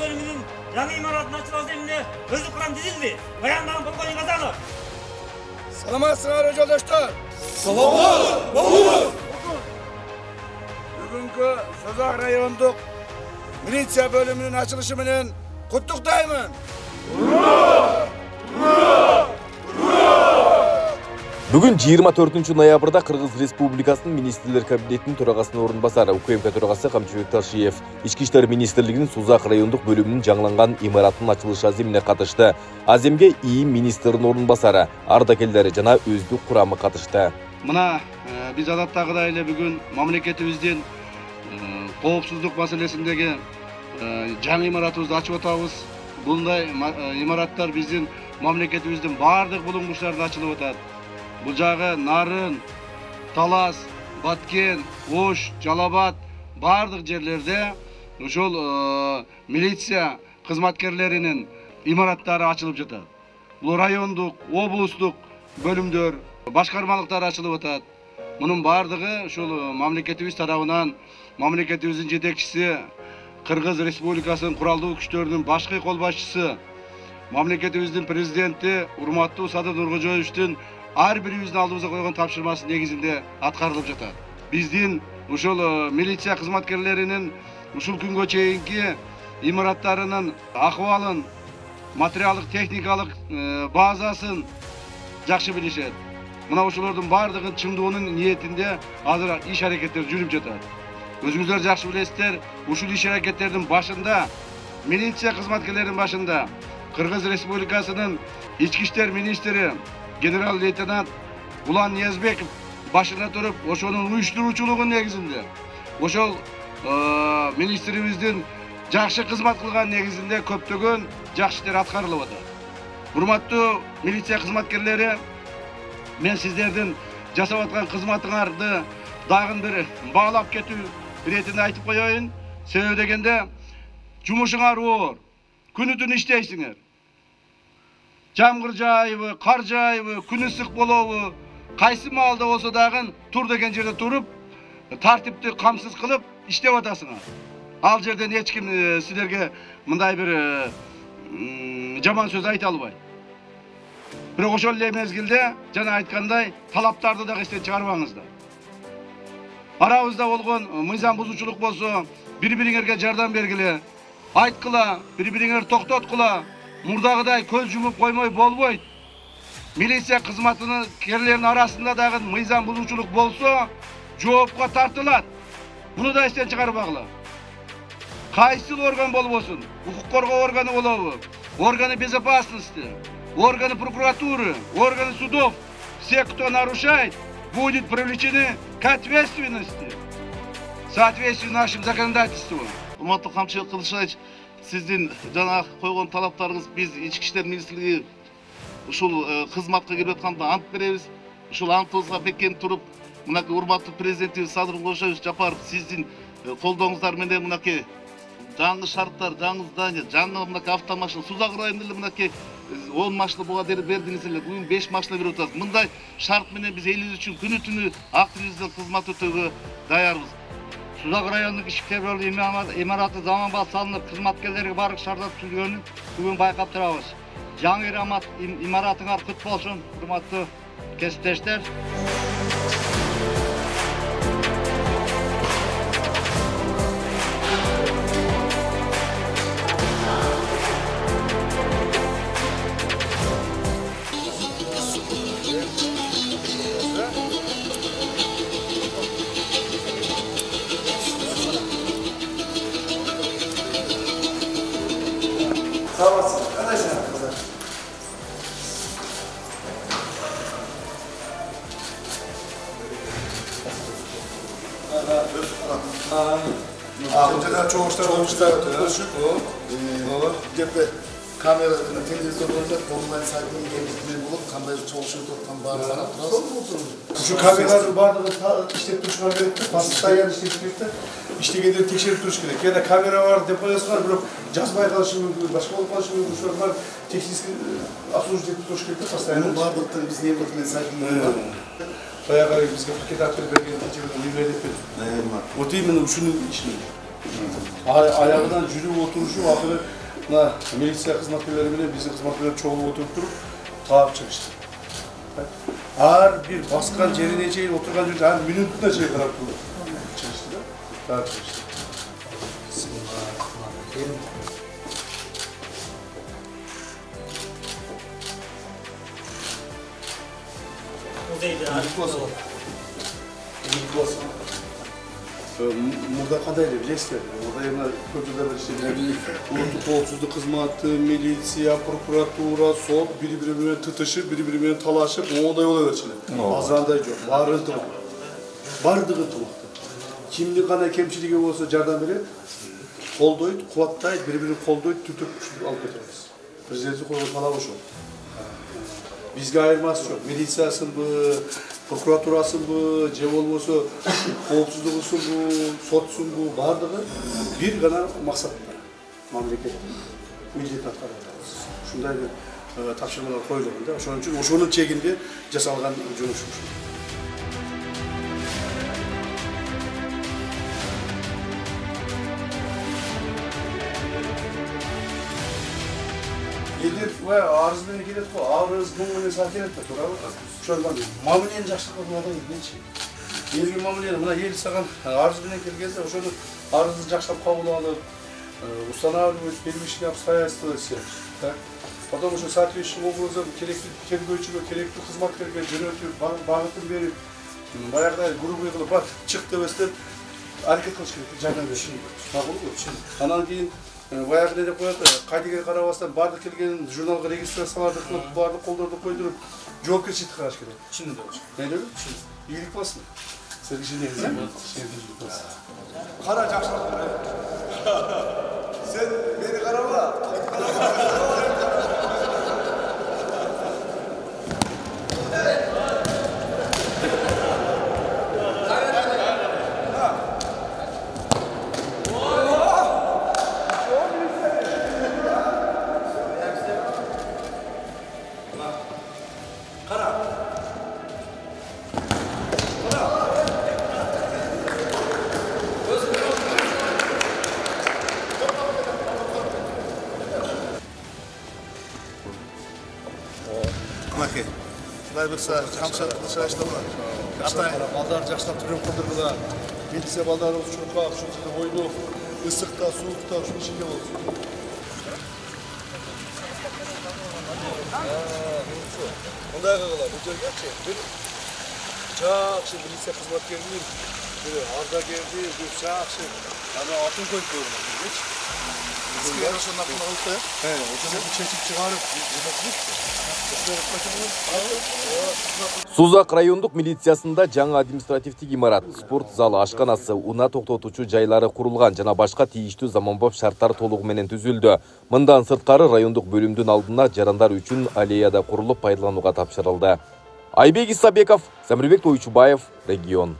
bölümünün yanı imaratının açılması zeminde özlük kuran dizildi. Bayandan Polkonik Kazanov. Salamatçılar hocadaşlar. Salamat, bolur. Bugünkü Sozak rayonduk militsiya bölümünün açılışı menen kutluktayman. Бүгін 24 ноябрда Кыргыз Республикасынын Министрлер Кабинетинин төрагасынын орун басары УКМК төрагасы Камчыбек Талшиев Ички иштер министрлигинин Сузак райондук бөлүмүнүн жаңыланган имаратынын ачылыш аземине катышты. Аземге ИИМ министринин орун басары, ардакерлери жана өздүк курамы катышты. Мына биз адаттагыдай эле бүгүн мамлекетибиздин коопсуздук маселесиндеги жаңы имаратыбызды ачып атабыз. Bunday имараттар биздин мамлекетибиздин баардык булуңгучларында ачылып атат. Бұл жағы Нарын, Талас, Баткен, Ош, Жалабат бардық жерлерде ошол милиция кызматкерлеринин имараттары ачылып жатат. Бұл райондук, облустук бөлүмдөр, башкармалыктары ачылып атат. Мунун бардыгы ошол мамлекетибиз тарабынан мамлекетибиздин жетекчиси, Кыргыз Республикасынын куралдуу күчтөрүнүн башкы кол башчысы, мамлекетибиздин президенти урматтуу Садыр Нуркожоевичтин ар бирибиздин алдыбызга койгон тапшырмасы негизинде аткарылып жатат. Биздин ушул милиция кызматкерлеринин ушул күнгө чейинки имараттарынын акыбалын, материалдык техникалык базасын жакшы билишет. Мына ошолордун бардыгын чыңдоонун ниетинде азыр иш аракеттер жүрүп жатат. Өзүңүздөр жакшы билесиздер, ушул иш аракеттердин башында милиция кызматкерлеринин башында Кыргыз Республикасынын ички иштер министри генерал-лейтенант Улан Ниязбеков башына туруп, ошонун уюштуруучулугу негизинде, ошол министрибиздин жакшы кызмат кылган негизинде көптөгөн жакшы иштер аткарылып атат. Урматтуу милиция кызматкерлери, мен сиздердин жасап аткан кызматыңарды дагы бир баалап кетүү иретинде айтып коеюн. Себеби дегенде жумушуңар оор, күнү-түн иштейсиңер. Жамгыр жайыбы, кар жайыбы, күн ысык болобу, кайсы маалда болсо дагы тур деген жерде туруп, тартипти камсыз кылып иштеп атасыңар. Ал жерден эч ким силерге мындай бир жаман сөз айта албайт. Бирок ошол эле мезгилде жана айткандай талаптарды дагы эстен чыгарбаңыздар. Арабызда болгон мыйзам бузуучулук болсо, бири-бириңерге жардам бергиле, айткыла, бири-бириңер токтоткула. Мурдагыдай көз жумуп коймой болбойт. Милиция кызматынын керлеринин арасында дагы мыйзам бузуучулук болсо, жоопко тартылат. Муну да эстен чыгарбагыла. Кайсыл орган болбосун, укук коргоо органы болобу, органы безопасности, органы прокуратуры, органы судов, все, кто нарушает, будут привлечены к ответственности в соответствии с нашим законодательством. Урматтуу Камчыбек Кылычбаевич, сиздин жана койгон талаптарыңыз биз ички иштер министрлиги ушул кызматка кирип атканда ант беребиз. Ушул антыбызга бекем туруп, мынакей урматтуу президентибиз Садыр Нуркожоевич Жапаров сиздин колдооңуздар менен мынакей жаңы шарттар, жаңы здание, жаңы мынакей автомашина, Сузак районунда мынакей 10 машина буга бердиңиз эле, бүгүн 5 машина берип атабыз. Мындай шарт менен биз элибиз үчүн күнү-түнү активдүү кызмат өтөөгө даярбыз. Сузак районундук ишке имараты заманбап салынып, кызматкерлерге барлык шарттар түзүлгөнүн бүгүн байкап турабыз. Жаңы имаратыңар кут болсун, урматтуу кесиптештер. Salamatçılar, kardeşler. Önceden çoğuşlar konuşup, Cepte kamera, televizyon olacak, online sayfını geliştirmeyi bulup, kamera çoğuşu tuttan bağlı sanat şu kameraları bardağı işletip duruşuna gerekti, basıttan yer işletip gerekti. İştegenleri tekşerip duruş gerek. Ya da kamera var, depoyası var, bırak жазбай қалышы мүмкін, başka olup қалыşı мүмкін, şu var, tekniski обслуживать етіп тұрыш керек, постоянно. Bunun bardaktan biz niye bakmayın sayfını Bayağı bizге пакет атып берген, немелеп берді. Вот именно ушунун ишин. Ayağından жүріп отырушу, ақыры мына милиция кызматкерлери менен биздин кызматкерлер чогулуп отуруп туруп таап чыгышты. Ар бир баскан жерине чейин отурган жерде ар минутуна чейин карап туруп чыгышты да. Таап чыгышты. Мурда кандай эле билесиздер? Мурда эми көп жылдар улуттук коопсуздук кызматы, милиция, прокуратура, сот бири-бири менен тытышып, бири-бири менен талашып, моундай боло берчү эле. Азандай жок, баары ынтымак. Бардыгы ынтымакта. Кимдин кандай кемчилиги болсо жардам берет, колдойт, кубаттайт, бири-бирин колдойт, түртүп алып кетебиз. Президенттин койгон талабы ошол. Бизге айырмасы жок. Милициясынбы, прокуратурасынбы, же болбосо коопсуздугусунбу, сотсунбу, бардыгы бир гана максатта. Мамлекет милдет аткарып жатабыз. Ушундай бир тапшырмалар коюлган да. Ошон үчүн ошонун чегинде жасалган жумуш ушул. Елдер арыз менен келет го, арыз муң менен саат келет да, туурабы? Ошондон мамилени жакшылыкка кылгандай элчи. Элге мамилени мына эл саган арыз менен келгенде ошону арызды жакшылап кабыл алып, устанавливать, перемещение так? Потом уже соответствующим образом керектүү тергөөчүгө, керектүү кызматкерге жөнөтүп, багытын берип, баягыдай грубый кылып, бак чык дебестен аракет кылыш керек, жардам бериш. Макулбу? Анан кийин баягы деп коет, кайдыгер карабастан бардык келген журналга регистрацияларды кылып, бардык колдорду койдуруп, жоопкерчиликти караш керек. Чынында болчу. Эмне? Ийгилик болсун. Сизге жинеңиз, кара жакшылап кара. Сен мени караба. Маке. Шулай болса, камша кылышаштабы. Атай балдар жакшылап түрөп кылдыргыла. Милиция балдарыбыз чуркап, ушунча ойноп, ысыкта, суукта ушул ишинде болсун. Мындай кылгыла, бул жергечи бир жакшы милиция кызматкеринин бир ардагерди, бир жакшы атын коюп койгон. Бизге ошону кылып коёп. Ошону чечип чыгарып, Сузак райондук милициясында жаңы административдик имарат, спорт залы, ашканасы, унаа токтотуучу жайлары курулган жана башка тийиштүү заманбап шарттар толугу менен түзүлдү. Мындан сырткары райондук бөлүмдүн алдына жарандар үчүн аллеяда курулуп пайдаланууга тапшырылды. Айбек Исабеков, Самирбек Тойчубаев, Регион.